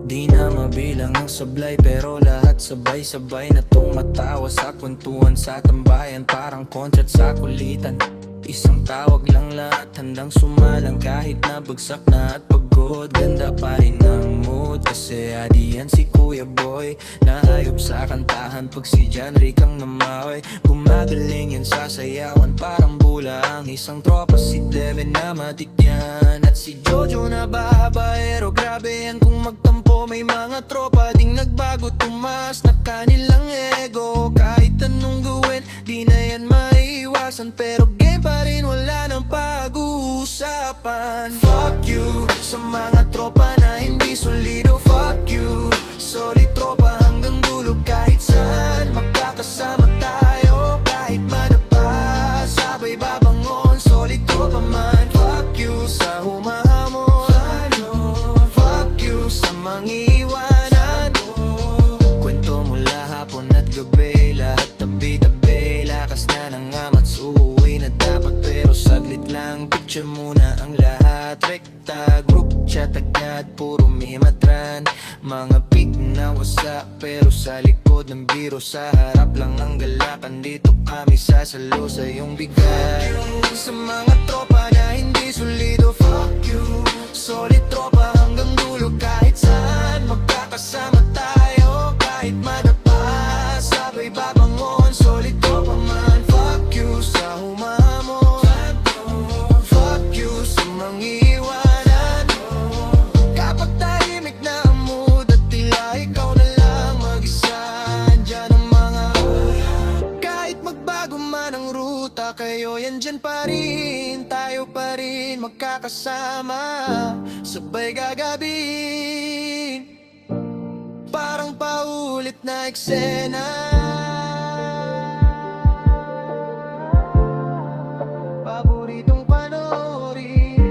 Di na mabilang ang sablay, pero lahat sabay-sabay na tumatawa sa kwentuhan sa tambayan. Parang concert sa kulitan, isang tawag lang, lahat handang sumalang. Kahit nabagsak na at pagod, ganda pa rin ang mood. Kasi adi yan si Kuya Boy, nahayop sa kantahan pag si John Rick ang namaoy. Gumagaling yan sa sayawan, parang bula ang isang tropa. Si Devin na matikyan at si Jojo na babaero. Grabe yan kung magtampo, may mga tropa ding nagbago, tumaas na kanilang ego. Kahit anong gawin, di na yan maiiwasan, pero game pa rin, wala nang pag-uusapan. Fuck you sa mga tropa na hindi solido. Fuck you, solid tropa hanggang dulo. Kahit saan magkakasama tayo, kahit madapa, sabay babangon, solid tropa man. Fuck you sa humahamon, fuck you sa mangiiwanan. Kwento mula hapon at gabi, lahat tabi-tabi. Lakas na ng amats, uuwi na dapat, pero saglit lang. Picture muna ang lahat, rekta, group chat agad, puro mimatran. Mga pic na wasak, pero sa likod ng biro. Sa harap lang ang galakan, dito kami sasalo sa iyong bigay. Sa mga tropa na hindi solido, fuck you, solid tropa hanggang dulo. Kahit saan magkakasama tayo, kahit madapa, sabay babangon, solid tropa man. Fuck you sa humahamon, fuck you sa mangiiwanan. Kapag tahimik na ang mood at tila ikaw na lang mag-isa, andyan ang mga kahit magbago man ang ruta, kayo yan dyan pa rin, tayo pa rin magkakasama, sabay gagabin, parang paulit na eksena. Paboritong panoorin,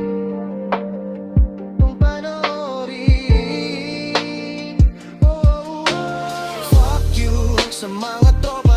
itong panoorin. Fuck you sa mga tropa